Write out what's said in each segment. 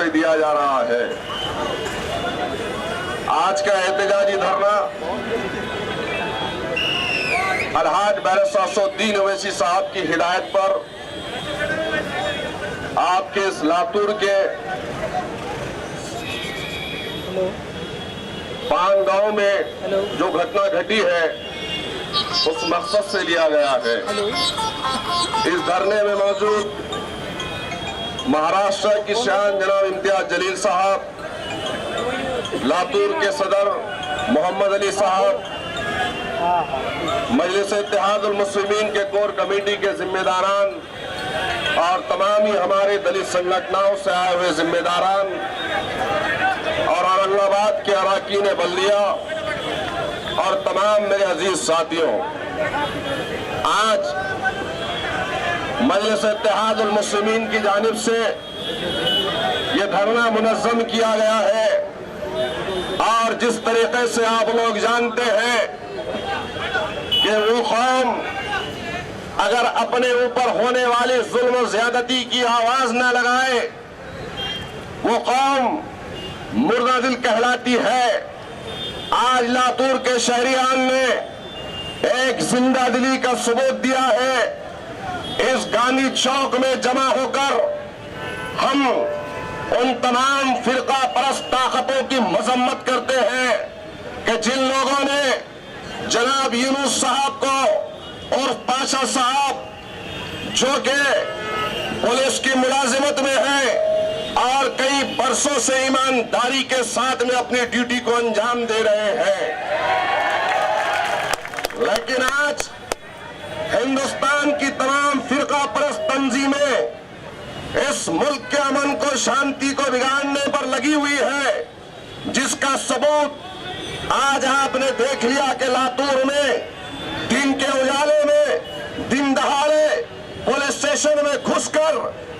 दिया जा रहा है। आज का एहतजाजी धरना अलहाज बैरिस्टर असदुद्दीन ओवैसी साहब की हिदायत पर आपके इस लातूर के पान गांव में जो घटना घटी है उस मकसद से लिया गया है। इस धरने में मौजूद महाराष्ट्र की शान जनाब इम्तियाज जलील साहब, लातूर के सदर मोहम्मद अली साहब, मजलिस इत्तेहादुल मुस्लिमीन के कोर कमेटी के जिम्मेदारान और तमाम ही हमारे दलित संगठनों से आए हुए जिम्मेदारान और औरंगाबाद के अराकीन बल्दिया और तमाम मेरे अजीज साथियों, आज मजलिस इत्तेहादुल मुस्लिमीन की जानिब से ये धरना मुनज़्ज़म किया गया है और जिस तरीके से आप लोग जानते हैं कि वो कौम अगर अपने ऊपर होने वाले जुल्म और ज्यादती की आवाज न लगाए वो कौम मुर्दा दिल कहलाती है। आज लातूर के शहरियान ने एक जिंदा दिली का सबूत दिया है। इस गांधी चौक में जमा होकर हम उन तमाम फिरका परस्त ताकतों की मजम्मत करते हैं कि जिन लोगों ने जनाब यूनुस साहब को और पाशा साहब जो कि पुलिस की मुलाजिमत में है और कई बरसों से ईमानदारी के साथ में अपनी ड्यूटी को अंजाम दे रहे हैं, लेकिन आज हिंदुस्तान की तमाम फिरका परस्त तंजीमें इस मुल्क के अमन को, शांति को बिगाड़ने पर लगी हुई है, जिसका सबूत आज आपने देख लिया कि लातूर में दिन के उजाले में दिन दहाड़े पुलिस स्टेशन में घुसकर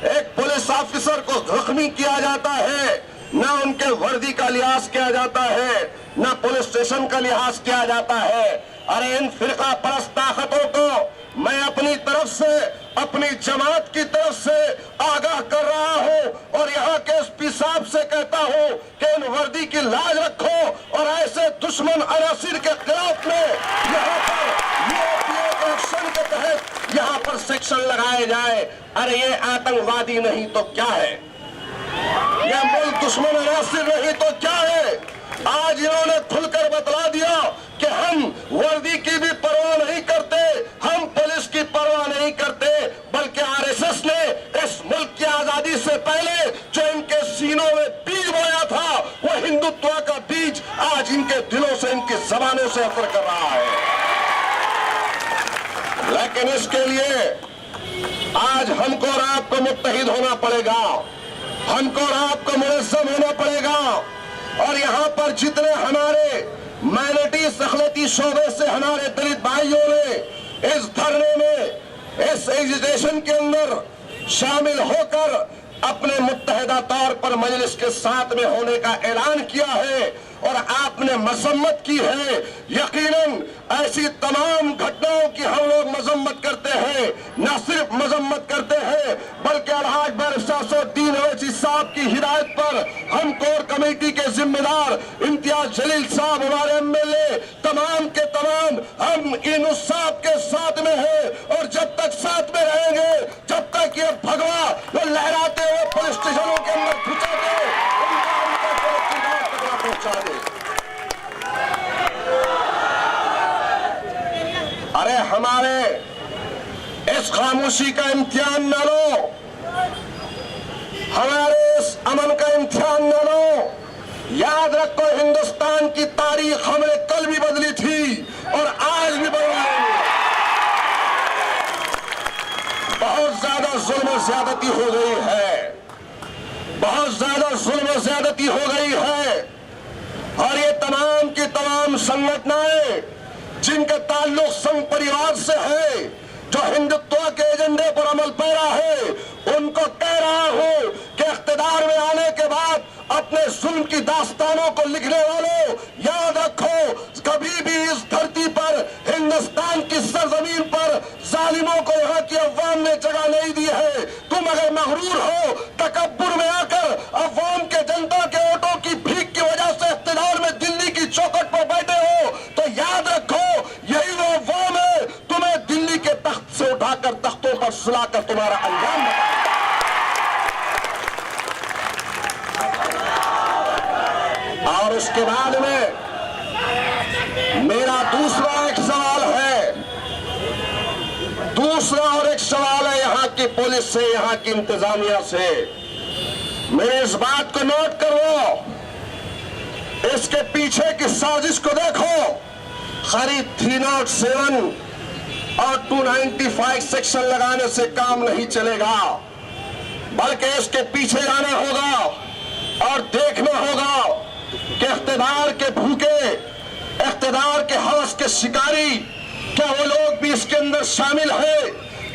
एक पुलिस ऑफिसर को जख्मी किया जाता है। ना उनके वर्दी का लिहाज किया जाता है, ना पुलिस स्टेशन का लिहाज किया जाता है। अरे इन फिरका परस्त ताकतों को मैं अपनी तरफ से, अपनी जमात की तरफ से आगाह कर रहा हूं और यहाँ के एसपी साहब से कहता हूं कि इन वर्दी की लाज रखो और ऐसे दुश्मन अनासिर के खिलाफ में यहाँ पर एक्शन के तहत यहाँ पर सेक्शन लगाए जाए। अरे ये आतंकवादी नहीं तो क्या है, यह मुल्क दुश्मन अनासिर नहीं तो क्या है। आज इन्होंने खुलकर बतला दिया कि हम वर्दी की भी परवाह नहीं करते, हम पुलिस की परवाह नहीं करते, बल्कि आरएसएस ने इस मुल्क की आजादी से पहले जो इनके सीनों में बीज बोया था वो हिंदुत्व का बीज आज इनके दिलों से, इनकी जबानों से असर कर रहा है। लेकिन इसके लिए आज हमको और आपको मुत्तहिद होना पड़ेगा, हमको और आपको मुनज़्ज़म होना पड़ेगा। और यहाँ पर जितने हमारे माइनॉरिटी सखलती शोबे से हमारे दलित भाइयों ने इस धरने में, इस एजिटेशन के अंदर शामिल होकर अपने मुत्तहिदा तौर पर मजलिस के साथ में होने का ऐलान किया है और आपने मजम्मत की है, यकीनन ऐसी तमाम घटनाओं की हम लोग मजम्मत करते हैं। न सिर्फ मजम्मत करते हैं बल्कि अलहाज बैरिस्टर असदुद्दीन ओवैसी साहब की हिदायत पर हम कोर कमेटी के जिम्मेदार इम्तियाज जलील साहब, हमारे एमएलए तमाम के तमाम हम यूनुस साहब के साथ में है और जब तक साथ में रहेंगे, जब तक ये भगवा वो लहराते हुए पुलिस स्टेशनों के अंदर घुसाते पहुंचा दे। अरे हमारे इस खामोशी का इम्तिहान न लो, हमारे इस अमन का इम्तिहान न लो। याद रखो हिंदुस्तान की तारीख हमने कल भी बदली थी और आज भी बदलेंगे। बहुत ज्यादा जुल्म ज्यादती हो गई है, बहुत ज्यादा जुल्म ज्यादती हो गई है और ये तमाम की तमाम संगठनाएं जिनका ताल्लुक संघ परिवार से है, जो हिंदुत्व के एजेंडे पर अमल पैरा है, उनको कह रहा हूं कि इख्तिदार में आने के बाद अपने जुल्म की दास्तानों को लिखने वालों, याद रखो कभी भी इस धरती पर, हिंदुस्तान की सरजमीन पर जालिमों को यहाँ की अवाम ने जगह नहीं दी है। तुम अगर मगरूर हो, तकब्बुर में आकर अवाम सुलाकर तुम्हारा अंजाम बताएंगे। और उसके बाद में मेरा दूसरा एक सवाल है, दूसरा और एक सवाल है यहां की पुलिस से, यहां की इंतजामिया से। मेरे इस बात को नोट करो, इसके पीछे की साजिश को देखो। खाली 307 और 295 सेक्शन लगाने से काम नहीं चलेगा, बल्कि इसके पीछे जाना होगा और देखना होगा कि इख्तिदार के भूखे, इख्तिदार के हवस के शिकारी, क्या वो लोग भी इसके अंदर शामिल है?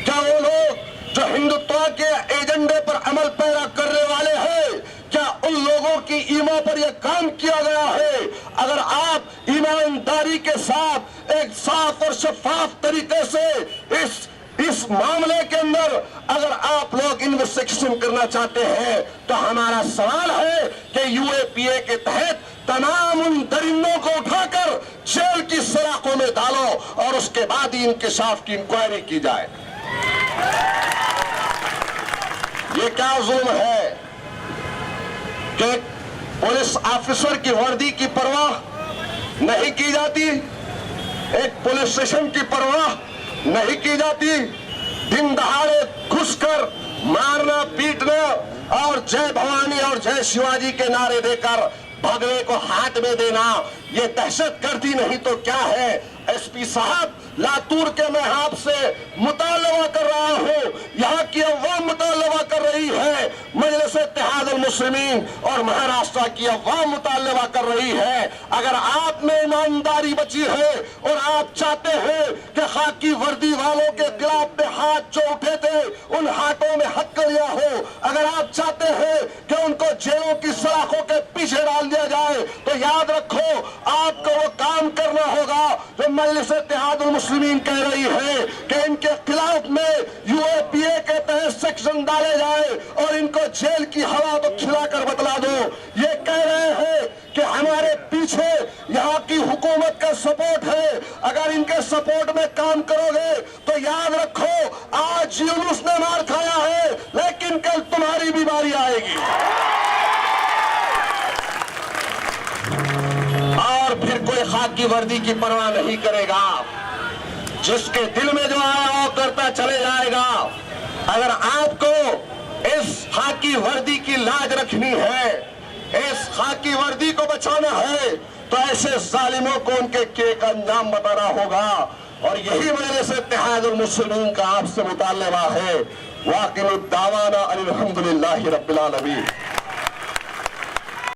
क्या वो लोग जो हिंदुत्व के एजेंडे पर अमल पैरा करने वाले हैं, क्या उन लोगों की ईमा पर यह काम किया गया है? अगर आप ईमानदारी के साथ एक साफ और शफाफ तरीके से इस मामले के अंदर अगर आप लोग इन्वेस्टिगेशन करना चाहते हैं, तो हमारा सवाल है कि यूएपीए के तहत तमाम उन दरिंदों को उठाकर जेल की सलाखों में डालो और उसके बाद ही इंकशाफ की इंक्वायरी की जाए। ये क्या जुल्म है कि पुलिस ऑफिसर की वर्दी की परवाह नहीं की जाती, एक पुलिस स्टेशन की परवाह नहीं की जाती, दिन दहाड़े घुसकर मारना, पीटना और जय भवानी और जय शिवाजी के नारे देकर भगवे को हाथ में देना, ये दहशतगर्दी नहीं तो क्या है? एसपी साहब, लातूर के मैं आपसे मुतालबा कर रहा हूं, यहाँ की अवाम मुतालबा कर रही है, मजलिस इत्तेहाद अल मुस्लिमीन और महाराष्ट्र की अवाम मुतालबा कर रही है। अगर आप में ईमानदारी बची है और आप चाहते हैं कि खाकी वर्दी वालों के खिलाफ में हाथ जो उठे थे उन हाथों में हथकड़ियां हो, अगर आप चाहते हैं कि उनको जेलों की सलाखों के पीछे डाल दिया जाए, तो याद रखो आपको वो काम करना होगा जो मजलिस इत्तेहाद अल मुस्लिमीन कह रही है कि इनके खिलाफ में यूएपीए के तहत सेक्शन डाले जाए और इनको जेल की हवा तो खिलाकर बतला दो। ये कह रहे हैं कि हमारे पीछे यहाँ की हुकूमत का सपोर्ट है, अगर इनके सपोर्ट में काम करोगे तो याद रखो आज यूनुस ने मार खाया है, लेकिन कल तुम्हारी भी बारी आएगी और फिर कोई खाकी वर्दी की परवाह नहीं करेगा, जिसके दिल में जो आया वो करता चले जाएगा। अगर आपको इस खाकी वर्दी की लाज रखनी है, इस खाकी वर्दी को बचाना है, तो ऐसे जालिमों को उनके किए का अंजाम बताना होगा। और यही मजलिस इत्तेहाद अल मुस्लिमीन का आपसे मुतालबा है। वाक़िअत दावाना अनिल हम्दुलिल्लाहि रब्बिल आलमीन।